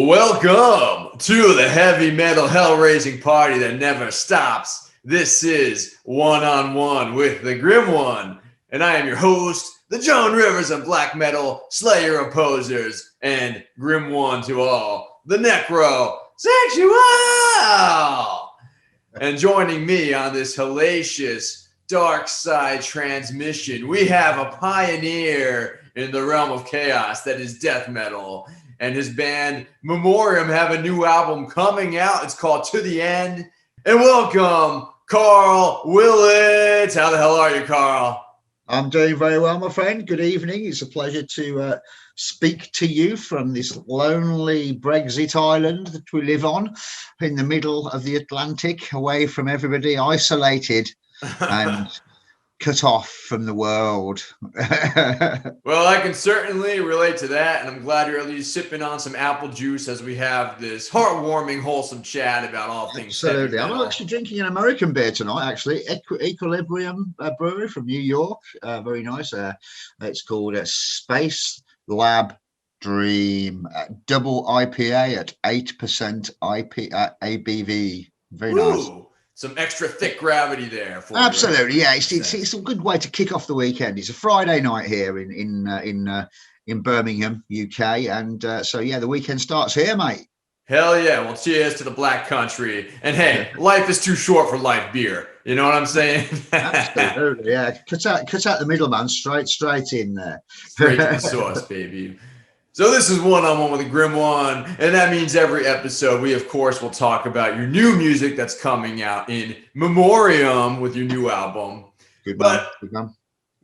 Welcome to the heavy metal hell-raising party that never stops. This is One-on-One with the Grim One, and I am your host, the Joan Rivers of black metal, slayer of posers, and Grim One to all, the Necrosexual. And joining me on this hellacious dark side transmission, we have a pioneer in the realm of chaos that is death metal. And his band Memoriam have a new album coming out. It's called To the End. And welcome, Karl Willetts. How the hell are you, Karl? I'm doing very well, my friend. Good evening. It's a pleasure to speak to you from this lonely Brexit island that we live on in the middle of the Atlantic, away from everybody, isolated and cut off from the world. Well, I can certainly relate to that, and I'm glad you're at least sipping on some apple juice as we have this heartwarming, wholesome chat about all things. Absolutely. I'm actually drinking an American beer tonight, actually. Equilibrium Brewery from New York. Very nice. It's called Space Lab Dream. Double IPA at 8% ABV. Very nice. Some extra thick gravity there. For Absolutely, yeah. It's a good way to kick off the weekend. It's a Friday night here in Birmingham, UK, and so yeah, the weekend starts here, mate. Hell yeah! Well, cheers to the Black Country. And hey, life is too short for light beer. You know what I'm saying? Absolutely, yeah. Cut out the middleman, straight in there. Straight to the source, baby. So this is One-on-One with the Grim One, and that means every episode we, of course, will talk about your new music that's coming out in Memoriam with your new album. Good man.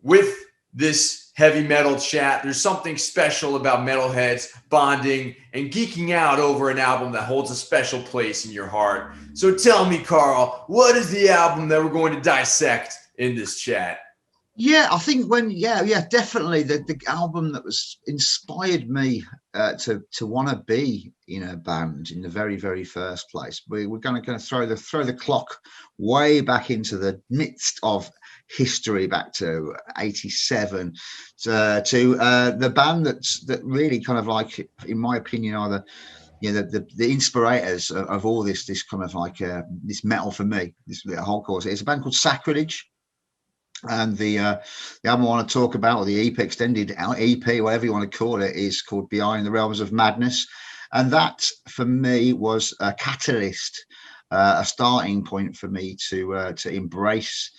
With this heavy metal chat, there's something special about metalheads bonding and geeking out over an album that holds a special place in your heart. So tell me, Karl, what is the album that we're going to dissect in this chat? Yeah, I think definitely the album that was inspired me to want to be in a band in the very, very first place. We're going to throw the clock way back into the midst of history, back to '87, to the band that really kind of, like, in my opinion, are the inspirators of all this kind of like this metal for me. This whole course. It's a band called Sacrilege. And the album I want to talk about, or the EP, extended EP, whatever you want to call it, is called Behind the Realms of Madness. And that, for me, was a catalyst, a starting point for me to embrace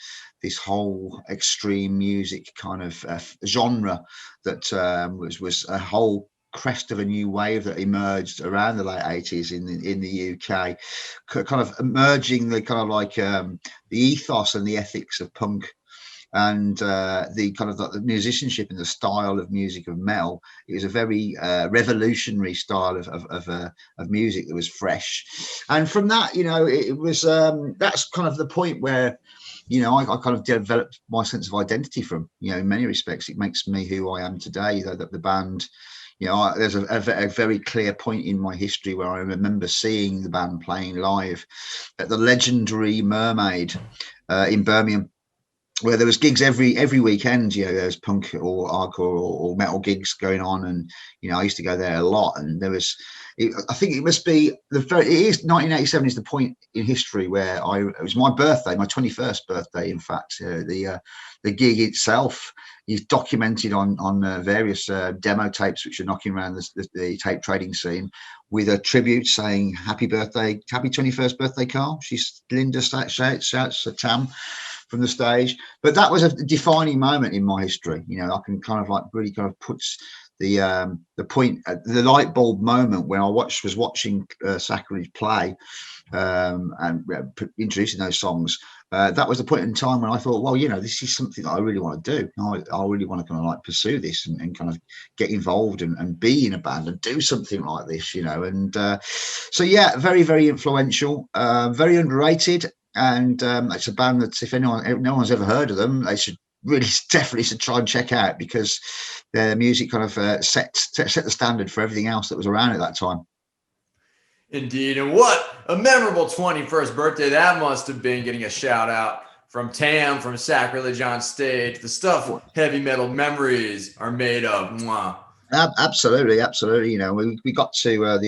this whole extreme music kind of genre that was a whole crest of a new wave that emerged around the late 80s in the UK, kind of emerging the kind of like the ethos and the ethics of punk. And the kind of the musicianship and the style of music of metal, it was a very revolutionary style of music that was fresh. And from that, it was that's kind of the point where, I kind of developed my sense of identity from. In many respects, it makes me who I am today. That the band, there's a very clear point in my history where I remember seeing the band playing live at the legendary Mermaid in Birmingham, where there was gigs every weekend. There was punk or hardcore or metal gigs going on, and I used to go there a lot. And there was, I think it must be it is 1987 is the point in history where it was my birthday, my 21st birthday, in fact. The gig itself is documented on various demo tapes which are knocking around the tape trading scene, with a tribute saying happy 21st birthday, Karl. Linda shouts at Tam from the stage. But that was a defining moment in my history. I can kind of like really kind of puts the point, the light bulb moment when I was watching Sacrilege play and introducing those songs. That was the point in time when I thought, well, this is something that I really want to do. I really want to kind of like pursue this and kind of get involved and be in a band and do something like this, And so, yeah, very, very influential, very underrated. And it's a band that if no one's ever heard of them, they should definitely try and check out, because their music kind of set the standard for everything else that was around at that time. Indeed. And what a memorable 21st birthday that must have been, getting a shout out from Tam from Sacrilege on stage. The stuff heavy metal memories are made of. Mwah. Absolutely. You know, we got to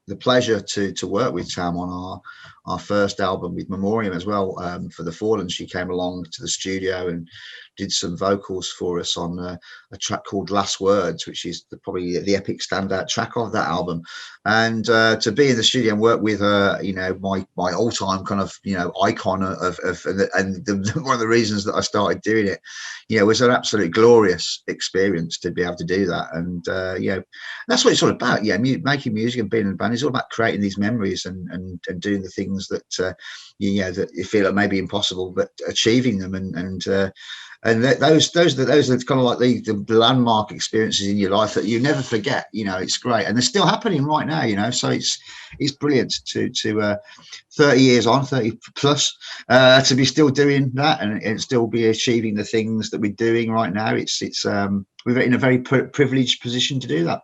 the pleasure to work with Tam on our first album with Memoriam as well, for the Fallen. She came along to the studio and did some vocals for us on a track called Last Words, which is probably the epic standout track of that album. And to be in the studio and work with her, you know, my all-time kind of, you know, icon one of the reasons that I started doing it, you know, was an absolutely glorious experience to be able to do that. And you know, that's what it's all about. Yeah, making music and being in a band is all about creating these memories and doing the things that you know, that you feel like maybe impossible, but achieving them. And those are kind of like the landmark experiences in your life that you never forget. You know, it's great, and they're still happening right now. You know, so it's brilliant to 30 years on, 30 plus, to be still doing that and still be achieving the things that we're doing right now. We're in a very privileged position to do that.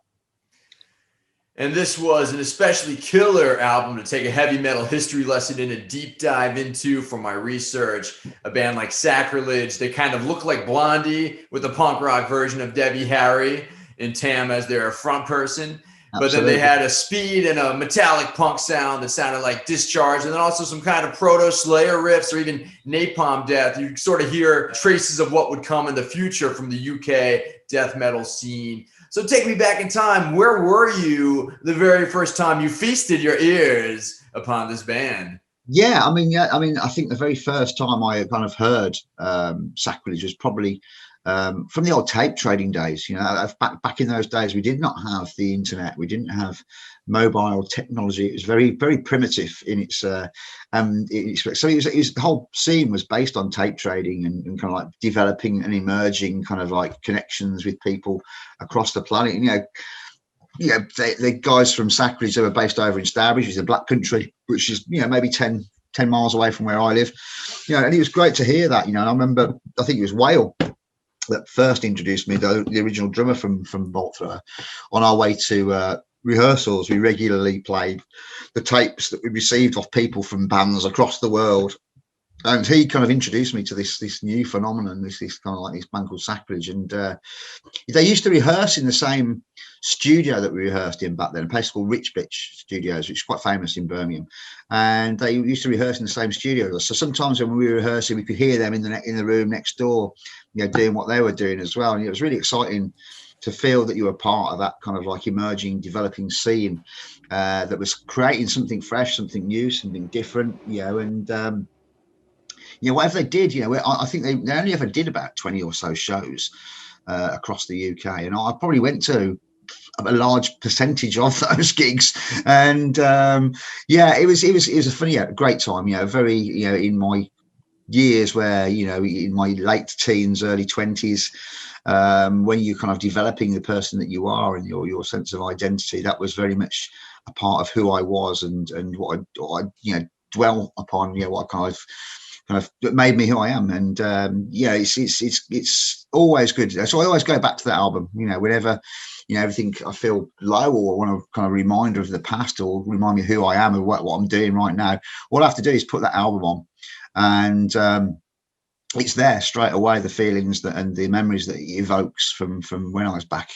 And this was an especially killer album to take a heavy metal history lesson in, a deep dive into from my research. A band like Sacrilege, they kind of look like Blondie with a punk rock version of Debbie Harry and Tam as their front person. But then they had a speed and a metallic punk sound that sounded like Discharge, and then also some kind of proto-Slayer riffs or even Napalm Death. You sort of hear traces of what would come in the future from the UK death metal scene. So take me back in time. Where were you the very first time you feasted your ears upon this band? Yeah, I mean, I think the very first time I kind of heard Sacrilege was probably from the old tape trading days. You know, back in those days, we did not have the internet. We didn't have mobile technology. It was very, very primitive in its. So the whole scene was based on tape trading and kind of like developing and emerging kind of like connections with people across the planet. And, you know, the guys from Sacrilege, they were based over in Stourbridge, which is a Black Country, which is, you know, maybe 10 miles away from where I live. You know, and it was great to hear that. You know, and I remember, I think it was Whale that first introduced me, the original drummer from Bolt Thrower. On our way to rehearsals, we regularly played the tapes that we received off people from bands across the world. And he kind of introduced me to this new phenomenon, this kind of like this band called Sacrilege. And they used to rehearse in the same studio that we rehearsed in back then, a place called Rich Bitch Studios, which is quite famous in Birmingham. And they used to rehearse in the same studio. So sometimes when we were rehearsing, we could hear them in the room next door, you know, doing what they were doing as well. And it was really exciting to feel that you were part of that kind of like emerging, developing scene that was creating something fresh, something new, something different, you know. And you know, whatever they did, you know, I think they only ever did about 20 or so shows across the UK, and I probably went to a large percentage of those gigs. And yeah, it was a funny, great time. You know, very, you know, in my years where, you know, in my late teens, early 20s, when you're kind of developing the person that you are and your sense of identity, that was very much a part of who I was and what I you know, dwell upon, you know, what kind of made me who I am. And yeah, it's always good. So I always go back to that album, you know, whenever, you know, everything I feel low or want a kind of reminder of the past or remind me who I am and what I'm doing right now. All I have to do is put that album on, and it's there straight away, the feelings that and the memories that it evokes from when I was back.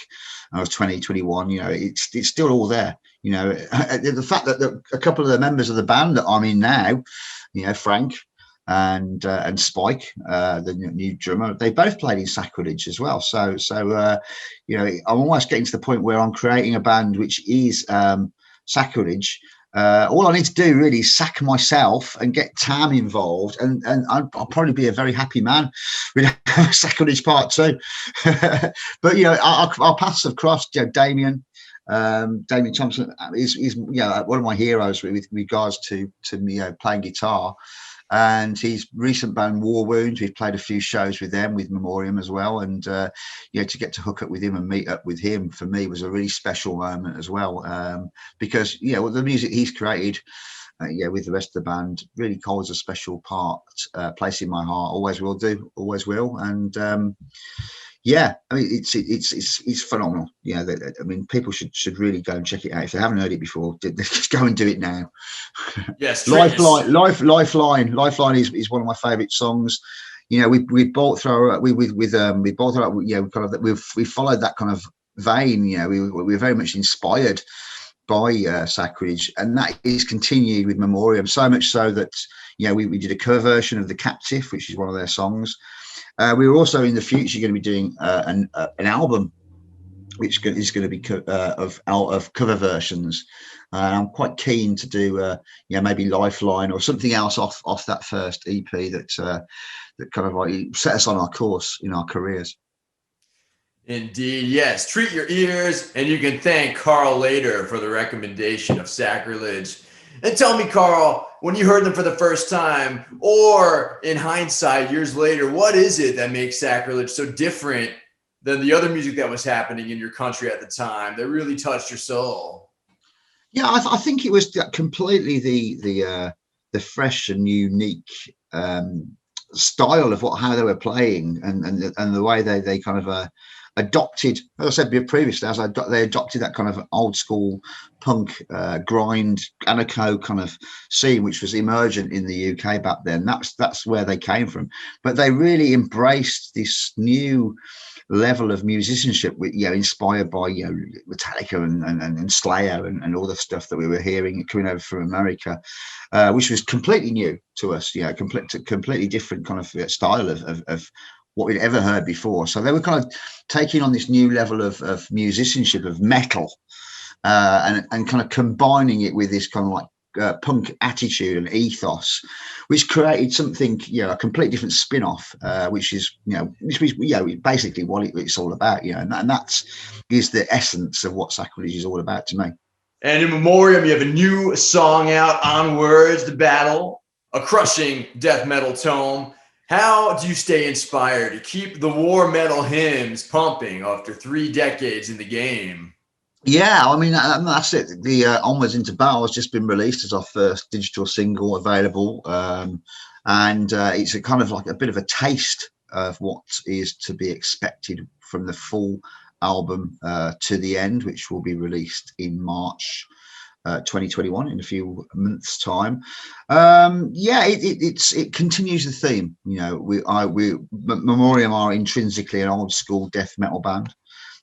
I was 20, 21, you know, it's still all there. You know, the fact that a couple of the members of the band that I'm in now, you know, Frank and Spike, the new drummer, they both played in Sacrilege as well. So you know, I'm almost getting to the point where I'm creating a band which is Sacrilege. All I need to do really is sack myself and get Tam involved, and I'll probably be a very happy man with Sacrilege Part 2. But you know, our paths have crossed. You know, Damien Thompson is you know, one of my heroes with regards to you know, playing guitar. And his recent band War Wounds, we've played a few shows with them, with Memoriam as well. And you know, to get to hook up with him and meet up with him for me was a really special moment as well, because you know, the music he's created, yeah, with the rest of the band really holds a special place in my heart. Always will do, always will. And yeah, I mean, it's phenomenal. Yeah, I mean, people should really go and check it out if they haven't heard it before. Just go and do it now. Yes, Lifeline is one of my favourite songs. You know, we Bolt Thrower, we Bolt Thrower, you know, kind of we followed that kind of vein. You know, we were very much inspired by Sacrilege, and that is continued with Memoriam, so much so that, you know, we did a cover version of The Captive, which is one of their songs. We were also in the future going to be doing an album which is going to be of cover versions. I'm quite keen to do, you know, maybe Lifeline or something else off that first EP that kind of like set us on our course in our careers. Indeed, yes. Treat your ears, and you can thank Karl later for the recommendation of Sacrilege. And tell me, Karl, when you heard them for the first time, or in hindsight, years later, what is it that makes Sacrilege so different than the other music that was happening in your country at the time that really touched your soul? Yeah, I think it was completely the fresh and unique style of how they were playing, and the way they kind of adopted, as I said previously, they adopted that kind of old school punk grind anarcho kind of scene, which was emergent in the UK back then. That's where they came from, but they really embraced this new level of musicianship, you know, inspired by, you know, Metallica and Slayer and all the stuff that we were hearing coming over from America, which was completely new to us. You know, completely different kind of style of what we'd ever heard before. So they were kind of taking on this new level of musicianship, of metal, and kind of combining it with this kind of like punk attitude and ethos, which created something, you know, a completely different spin-off, which is, you know, basically what it's all about, you know, and that is the essence of what Sacrilege is all about to me. And in Memoriam, you have a new song out, Onwards to Battle, a crushing death metal tome. How do you stay inspired to keep the war metal hymns pumping after 3 decades in the game? Yeah, I mean, that's it. The Onwards into Battle has just been released as our first digital single available, and it's a kind of like a bit of a taste of what is to be expected from the full album to the end, which will be released in March 2021, in a few months' time. Yeah, it continues the theme. You know, Memoriam are intrinsically an old school death metal band.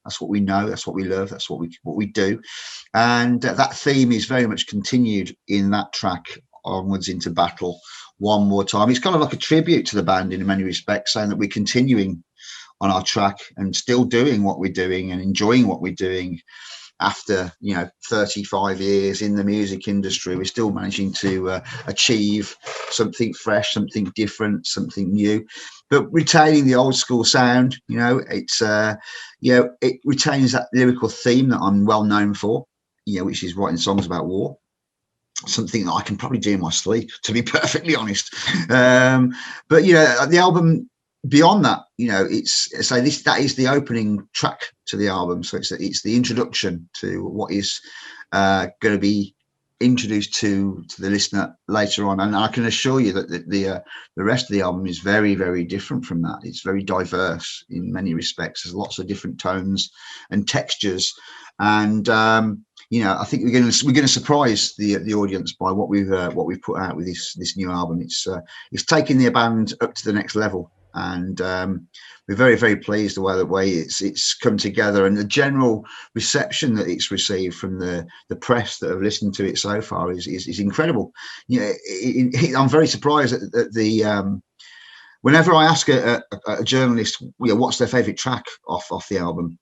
That's what we know. That's what we love. That's what we do, and that theme is very much continued in that track, Onwards into Battle. One more time. It's kind of like a tribute to the band in many respects, saying that we're continuing on our track and still doing what we're doing and enjoying what we're doing. After, you know, 35 years in the music industry, we're still managing to achieve something fresh, something different, something new, but retaining the old school sound. You know, it's you know, it retains that lyrical theme that I'm well known for, you know, which is writing songs about war. Something that I can probably do in my sleep, to be perfectly honest. But you know, the album, beyond that, you know, that is the opening track to the album. So it's the introduction to what is going to be introduced to the listener later on. And I can assure you that the rest of the album is very, very different from that. It's very diverse in many respects. There's lots of different tones and textures, and you know, I think we're going to surprise the audience by what we've put out with this new album. It's taking the band up to the next level, and we're very, very pleased the way it's come together, and the general reception that it's received from the press that have listened to it so far is incredible. You know, I'm very surprised at the whenever I ask a journalist, you know, what's their favorite track off the album,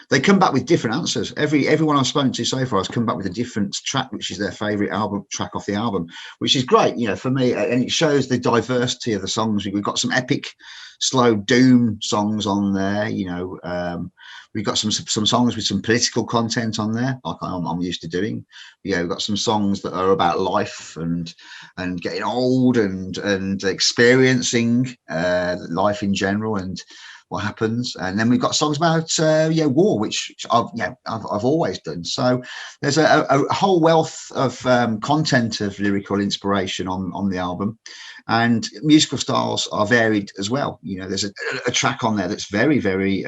they come back with different answers. Everyone I've spoken to so far has come back with a different track, which is their favorite album track off the album, which is great, you know, for me, and it shows the diversity of the songs. We've got some epic slow doom songs on there, you know. We've got some songs with some political content on there, like I'm used to doing. You know, we've got some songs that are about life and getting old and experiencing life in general and what happens, and then we've got songs about war, which I've always done. So there's a whole wealth of content of lyrical inspiration on the album, and musical styles are varied as well. You know, there's a track on there that's very, very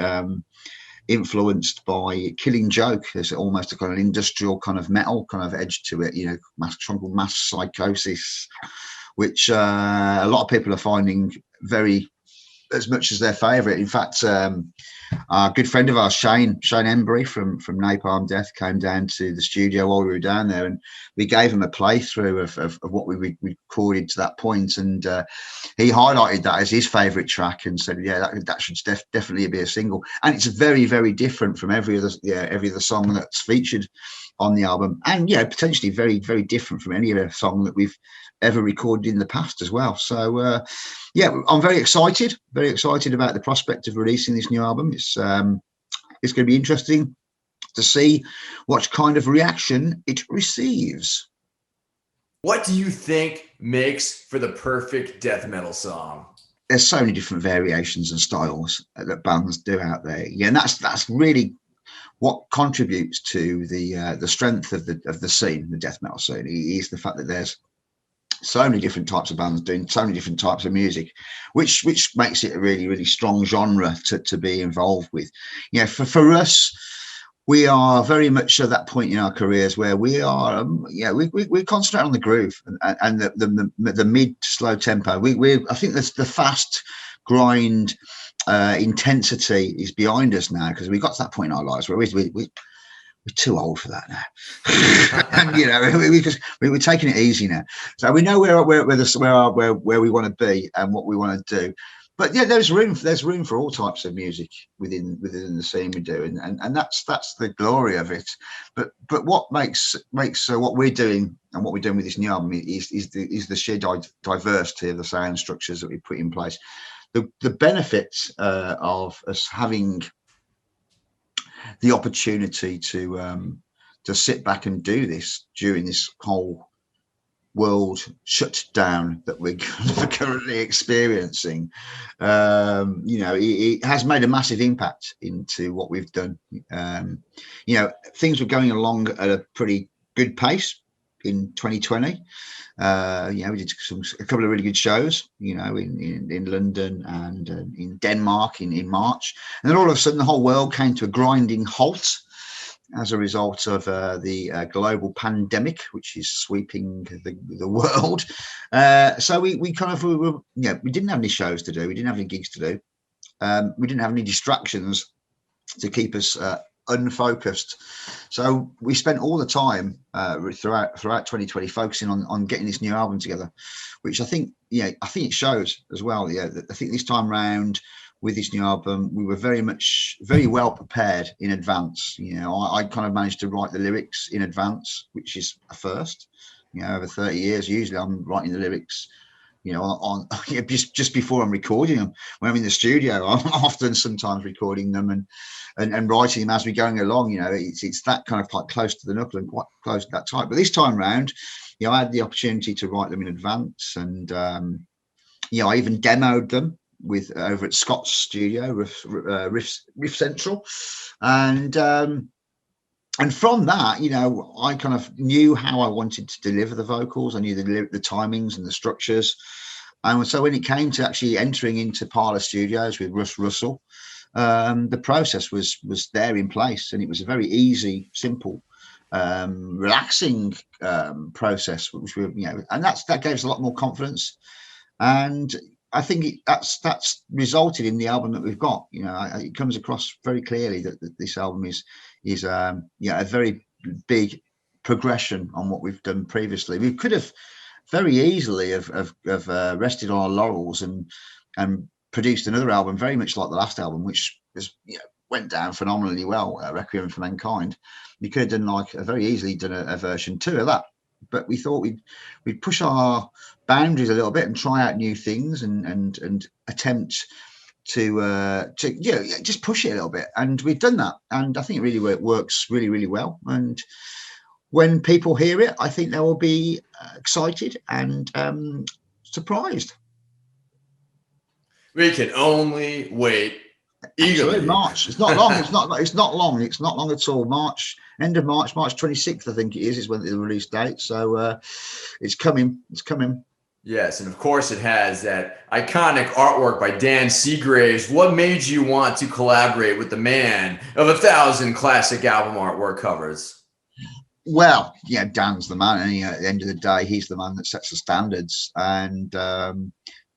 influenced by Killing Joke. There's almost a kind of industrial kind of metal kind of edge to it. You know, mass psychosis, which a lot of people are finding very as much as their favourite. In fact, a good friend of ours, Shane Embry from Napalm Death, came down to the studio while we were down there, and we gave him a playthrough of what we recorded to that point, and he highlighted that as his favourite track and said, yeah, that should definitely be a single. And it's very, very different from every other song that's featured on the album, and potentially very, very different from any other song that we've ever recorded in the past as well. So I'm very excited about the prospect of releasing this new album. It's going to be interesting to see what kind of reaction it receives. What do you think makes for the perfect death metal song? There's so many different variations and styles that bands do out there, and that's really what contributes to the strength of the scene, the death metal scene, is the fact that there's so many different types of bands doing so many different types of music, which makes it a really, really strong genre to be involved with. For us, we are very much at that point in our careers where we are, we concentrate on the groove and the mid to slow tempo. I think the fast grind intensity is behind us now, because we got to that point in our lives where we're too old for that now. And we're taking it easy now, so we know where we want to be and what we want to do. But there's room for all types of music within the scene we do, and that's the glory of it. But what makes what we're doing and what we're doing with this new album is the sheer diversity of the sound structures that we put in place. The benefits of us having the opportunity to sit back and do this during this whole world shutdown that we're currently experiencing, it has made a massive impact into what we've done. Things were going along at a pretty good pace in 2020. We did a couple of really good shows, in London and in Denmark in March, and then all of a sudden the whole world came to a grinding halt as a result of the global pandemic, which is sweeping the world. So we didn't have any shows to do, we didn't have any gigs to do, we didn't have any distractions to keep us unfocused. So we spent all the time throughout 2020 focusing on getting this new album together, which I think it shows as well. I think this time round with this new album, we were very well prepared in advance. I kind of managed to write the lyrics in advance, which is a first. Over 30 years, usually I'm writing the lyrics on just before I'm recording them. When I'm in the studio, I'm often sometimes recording them and writing them as we're going along. It's that kind of like close to the knuckle and quite close to that type. But this time round, I had the opportunity to write them in advance, and I even demoed them over at Scott's studio, Riff Central, and from that, I kind of knew how I wanted to deliver the vocals. I knew the timings and the structures. And so when it came to actually entering into Parlour Studios with Russ Russell, the process was there in place, and it was a very easy, simple, relaxing process, which and that gave us a lot more confidence. And I think that's resulted in the album that we've got. It comes across very clearly that this album is a very big progression on what we've done previously. We could have very easily have rested on our laurels and produced another album very much like the last album, which went down phenomenally well, Requiem for Mankind. We could have done very easily done a version 2 of that, but we thought we'd push our boundaries a little bit and try out new things and attempt to just push it a little bit, and we've done that, and I think it really works really, really well. And when people hear it, I think they will be excited and surprised. We can only wait eagerly. March. It's not long. It's not long at all. March, end of March 26th, I think it is when the release date. So it's coming. Yes, and of course it has that iconic artwork by Dan Seagraves. What made you want to collaborate with the man of 1,000 classic album artwork covers? Well, Dan's the man, and at the end of the day, he's the man that sets the standards. And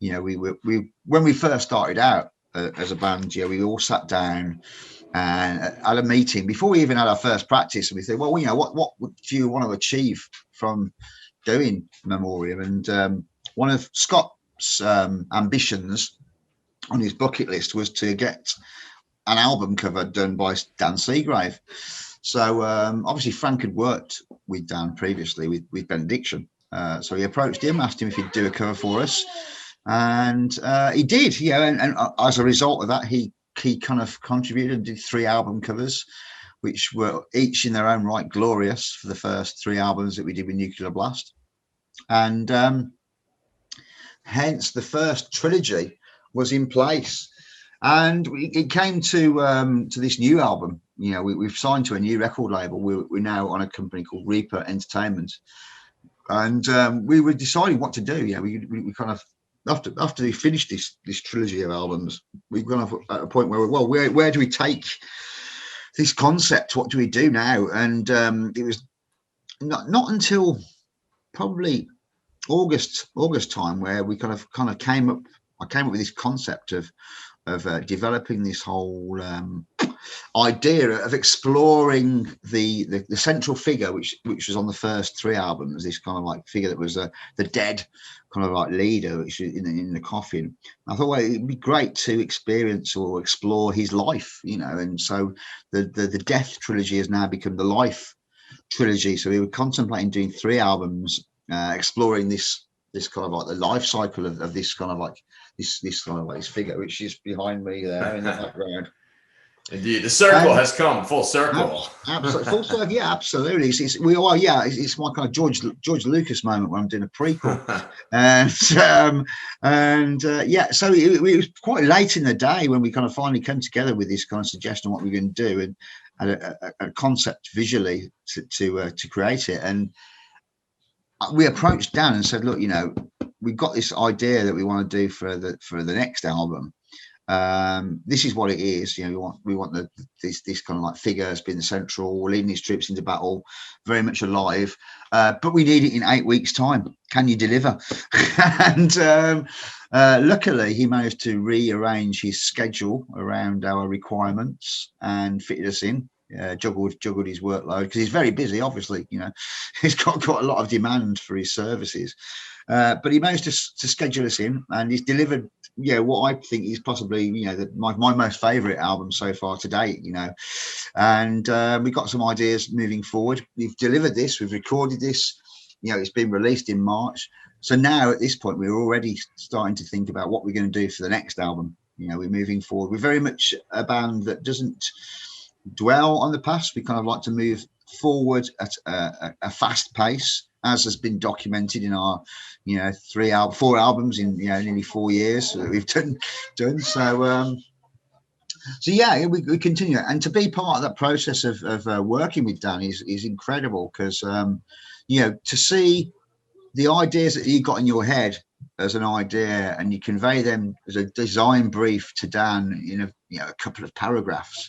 You know, we when we first started out as a band, yeah, we all sat down and at a meeting before we even had our first practice, and we said, well, you know, what do you want to achieve from doing Memoriam? And one of Scott's ambitions on his bucket list was to get an album cover done by Dan Seagrave. So obviously Frank had worked with Dan previously with Benediction. So he approached him, asked him if he'd do a cover for us, and he did. You know, and as a result of that, he kind of contributed and did 3 album covers, which were each in their own right glorious for the first 3 albums that we did with Nuclear Blast, and hence the first trilogy was in place. And it came to this new album. You know, we've signed to a new record label. We're now on a company called Reaper Entertainment, and we were deciding what to do. You know, we kind of after we finished this trilogy of albums, we kind of at a point where where do we take this concept? What do we do now? And it was not until probably August time where we kind of came up. I came up with this concept of developing this whole idea of exploring the central figure, which was on the first 3 albums. This kind of like figure that was the dead kind of like leader, which is in the coffin. I thought, well, it'd be great to experience or explore his life, you know. And so the Death trilogy has now become the Life trilogy. So we were contemplating doing 3 albums, exploring this kind of like the life cycle of this kind of like this kind of like this figure, which is behind me there in the background. Indeed, the circle has come full circle. Absolutely, full circle. Yeah, absolutely. It's my kind of George Lucas moment when I'm doing a prequel, and yeah. So it was quite late in the day when we kind of finally came together with this kind of suggestion of what we're going to do and a concept visually to create it. And we approached Dan and said, look, you know, we've got this idea that we want to do for the next album. This is what it is. You know, we want this kind of like figure has been central, leading his troops into battle, very much alive. But we need it in 8 weeks' time. Can you deliver? And luckily, he managed to rearrange his schedule around our requirements and fitted us in. Juggled his workload because he's very busy. Obviously, you know, he's got a lot of demand for his services. But he managed to schedule us in, and he's delivered, you know, what I think is possibly, you know, my most favourite album so far to date, you know. And we've got some ideas moving forward. We've delivered this, we've recorded this, you know, it's been released in March. So now at this point, we're already starting to think about what we're going to do for the next album. You know, we're moving forward. We're very much a band that doesn't dwell on the past. We kind of like to move forward at a fast pace, as has been documented in our, you know, 4 albums in, you know, nearly 4 years that we've done. So yeah, we continue, and to be part of that process of working with Dan is incredible because you know, to see the ideas that you got in your head as an idea and you convey them as a design brief to Dan in a couple of paragraphs,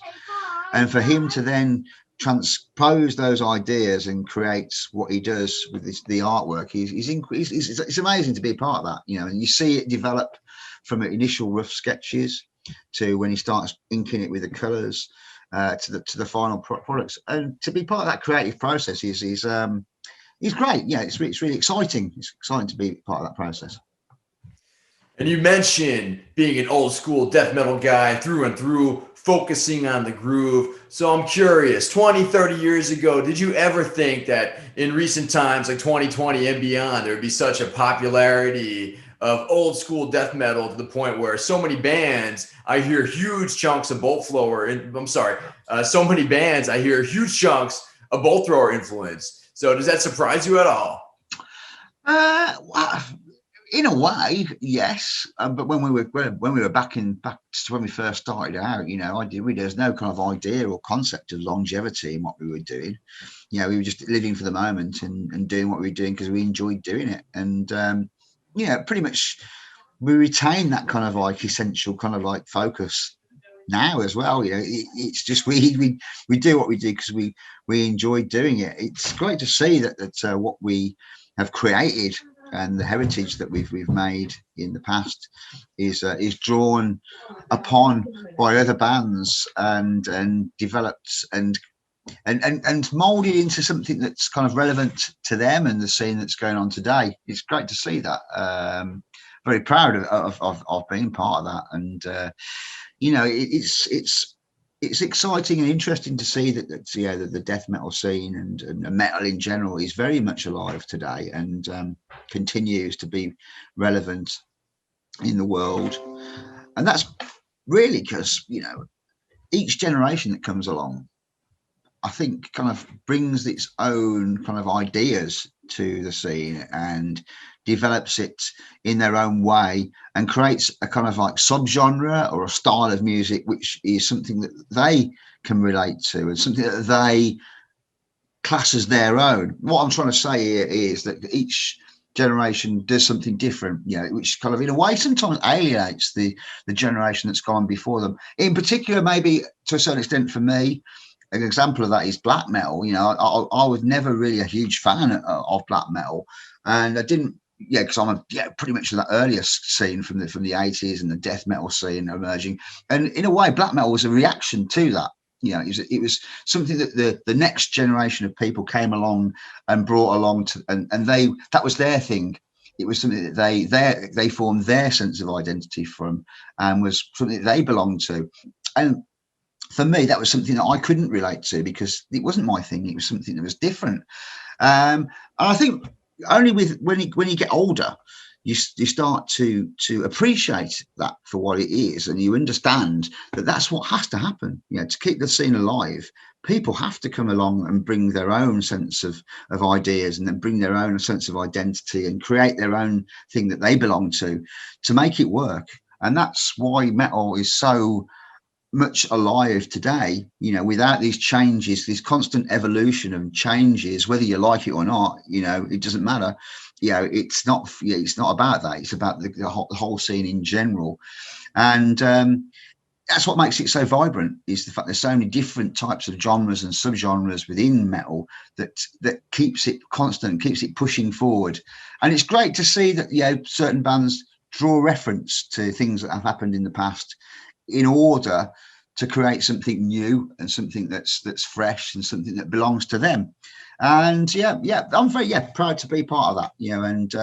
and for him to then transpose those ideas and create what he does with the artwork, it's amazing to be a part of that, you know. And you see it develop from initial rough sketches to when he starts inking it with the colors to the final products, and to be part of that creative process is great. Yeah, it's really exciting. It's exciting to be part of that process. And you mentioned being an old school death metal guy through and through, focusing on the groove. So I'm curious, 20, 30 years ago, did you ever think that in recent times, like 2020 and beyond, there would be such a popularity of old school death metal to the point where so many bands, I hear huge chunks of Bolt Thrower, so many bands, I hear huge chunks of Bolt Thrower influence. So does that surprise you at all? Well, in a way, yes. But when we were back to when we first started out, you know, there's no kind of idea or concept of longevity in what we were doing. You know, we were just living for the moment and doing what we were doing because we enjoyed doing it. And yeah, pretty much we retain that kind of like essential kind of like focus now as well. You know, it's just we do what we do because we enjoy doing it. It's great to see that what we have created and the heritage that we've made in the past is drawn upon by other bands and developed and molded into something that's kind of relevant to them and the scene that's going on today. It's great to see that. Very proud of being part of that, and it's exciting and interesting to see that the death metal scene and metal in general is very much alive today and continues to be relevant in the world. And that's really because each generation that comes along, I think, kind of brings its own kind of ideas to the scene and develops it in their own way and creates a kind of like subgenre or a style of music which is something that they can relate to and something that they class as their own. What I'm trying to say here is that each generation does something different, which kind of in a way sometimes alienates the generation that's gone before them. In particular, maybe to a certain extent for me, an example of that is black metal. I was never really a huge fan of black metal, and I didn't, because I'm pretty much in that earliest scene from the 80s and the death metal scene emerging. And in a way, black metal was a reaction to that. It was something that the next generation of people came along and brought along to, and that was their thing. It was something that they formed their sense of identity from, and was something that they belonged to. And for me, that was something that I couldn't relate to because it wasn't my thing. It was something that was different. And I think only when you get older, you start to appreciate that for what it is, and you understand that that's what has to happen. To keep the scene alive, people have to come along and bring their own sense of ideas, and then bring their own sense of identity and create their own thing that they belong to make it work. And that's why metal is so much alive today, without these changes, this constant evolution and changes, whether you like it or not, it doesn't matter. It's not about that. It's about the whole scene in general. And that's what makes it so vibrant, is the fact there's so many different types of genres and subgenres within metal that keeps it constant, keeps it pushing forward. And it's great to see that, certain bands draw reference to things that have happened in the past in order to create something new and something that's fresh and something that belongs to them. And I'm very proud to be part of that, and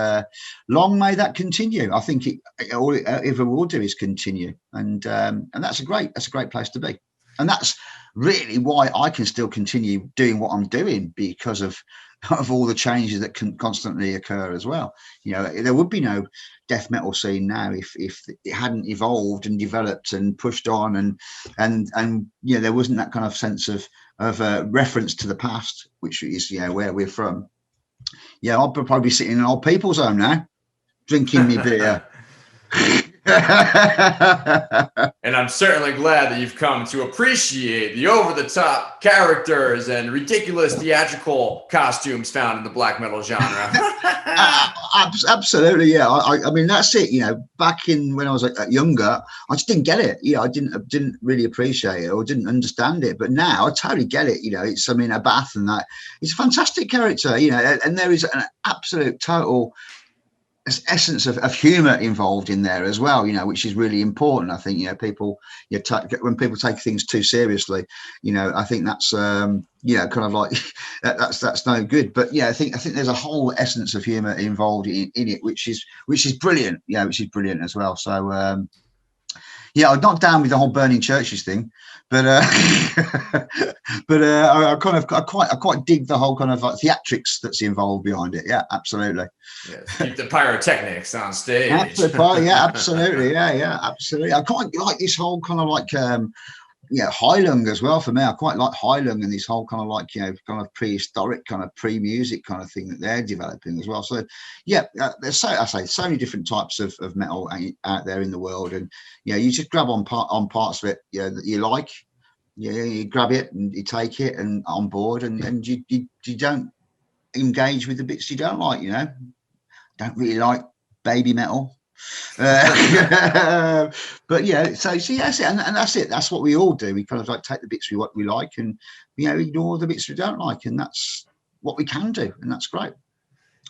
long may that continue. I think all it ever will do is continue, and that's a great place to be. And that's really why I can still continue doing what I'm doing, because of all the changes that can constantly occur as well. There would be no death metal scene now if it hadn't evolved and developed and pushed on, and there wasn't that kind of sense of reference to the past, which is where we're from. I'll probably be sitting in an old people's home now, drinking me beer. And I'm certainly glad that you've come to appreciate the over-the-top characters and ridiculous theatrical costumes found in the black metal genre. Absolutely, yeah. I mean, that's it. Back in when I was younger, I just didn't get it. I didn't really appreciate it or didn't understand it. But now I totally get it. It's a bath and that. It's a fantastic character. And there is an absolute total essence of humor involved in there as well, which is really important. I think people when people take things too seriously, I think that's kind of like that's no good. But I think there's a whole essence of humor involved in it, which is brilliant. Which is brilliant as well. So I'm not down with the whole burning churches thing, but I quite dig the whole kind of like theatrics that's involved behind it. Yeah, absolutely. Yes, keep the pyrotechnics on stage. Absolutely, absolutely. I quite like this whole kind of like Heilung as well. For me, I quite like Heilung and this whole kind of like kind of prehistoric kind of pre-music kind of thing that they're developing as well. So there's so many different types of metal out there in the world, and you just grab on parts of it that you like. You grab it and you take it and on board, and you don't engage with the bits you don't like. Don't really like baby metal. But so see, that's it, and that's it. That's what we all do. We kind of like take the bits we like, and ignore the bits we don't like, and that's what we can do, and that's great.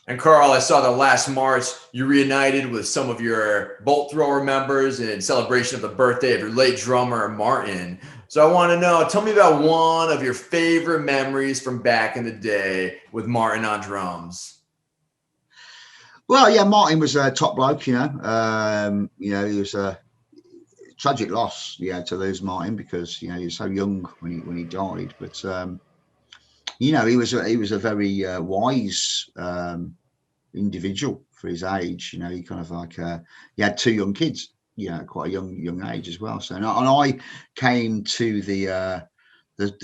And Karl, I saw that last March you reunited with some of your Bolt Thrower members in celebration of the birthday of your late drummer, Martin. So I want to know, tell me about one of your favorite memories from back in the day with Martin on drums. Well, yeah, Martin was a top bloke, you know. He was a tragic loss, to lose Martin, because he was so young when he died. But he was a very wise individual for his age. He kind of like he had two young kids, quite a young age as well. So and I came to the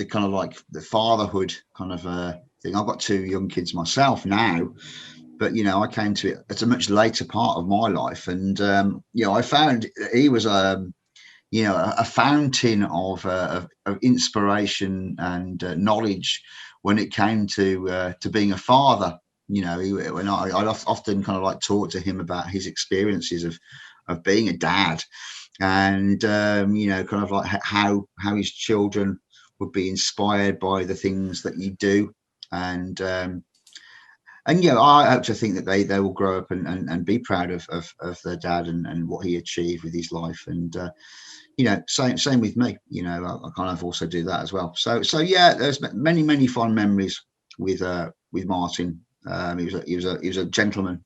kind of like the fatherhood kind of thing. I've got two young kids myself now, but I came to it at a much later part of my life, and I found he was a fountain of inspiration and knowledge when it came to being a father. When I'd often kind of like talk to him about his experiences of being a dad, and kind of like how his children would be inspired by the things that you do, and I hope to think that they will grow up and be proud of their dad and what he achieved with his life. And same with me. I kind of also do that as well. So yeah, there's many fond memories with Martin. He was a gentleman,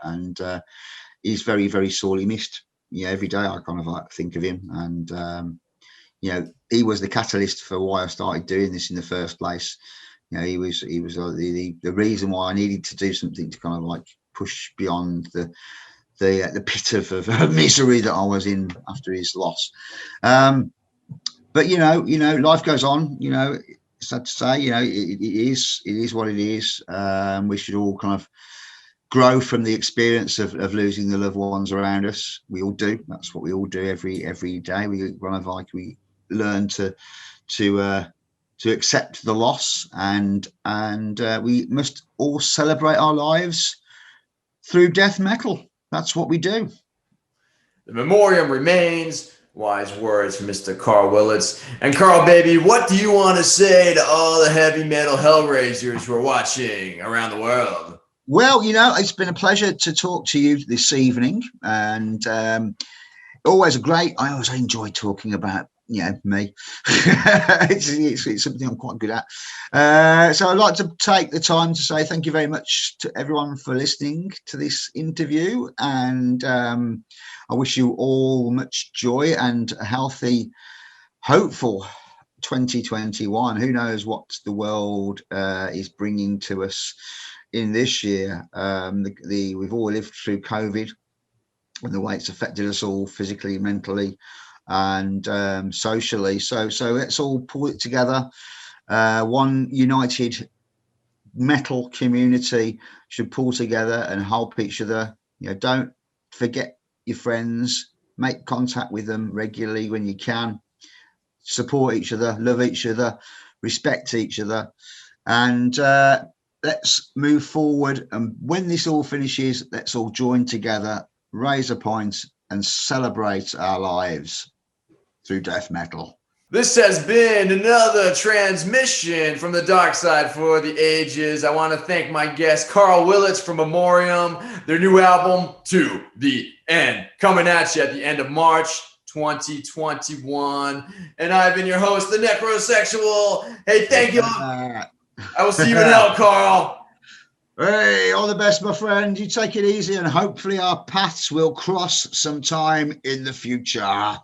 and he's very, very sorely missed. Every day I kind of like think of him, and he was the catalyst for why I started doing this in the first place. He was the reason why I needed to do something to kind of like push beyond the pit of misery that I was in after his loss. But life goes on. It's sad to say. It is what it is. We should all kind of grow from the experience of losing the loved ones around us. We all do. That's what we all do every day. We learn to accept the loss, and we must all celebrate our lives through death metal. That's what we do. The memoriam remains. Wise words from Mr. Karl Willetts. And Karl, baby, what do you want to say to all the heavy metal hellraisers who are watching around the world? Well, it's been a pleasure to talk to you this evening, and I always enjoy talking about me. it's something I'm quite good at. So I'd like to take the time to say thank you very much to everyone for listening to this interview, and I wish you all much joy and a healthy, hopeful 2021. Who knows what the world is bringing to us in this year. We've all lived through COVID and the way it's affected us all physically, mentally, and socially. So let's all pull it together. One united metal community should pull together and help each other. Don't forget your friends. Make contact with them regularly when you can. Support each other, love each other, respect each other, and let's move forward. And when this all finishes, let's all join together, raise a pint, and celebrate our lives through death metal. This has been another transmission from the dark side for the ages. I want to thank my guest, Karl Willetts from Memoriam, their new album, To the End, coming at you at the end of March 2021. And I've been your host, the Necrosexual. Hey, thank you. I will see you in hell, Karl. Hey, all the best, my friend. You take it easy, and hopefully our paths will cross sometime in the future.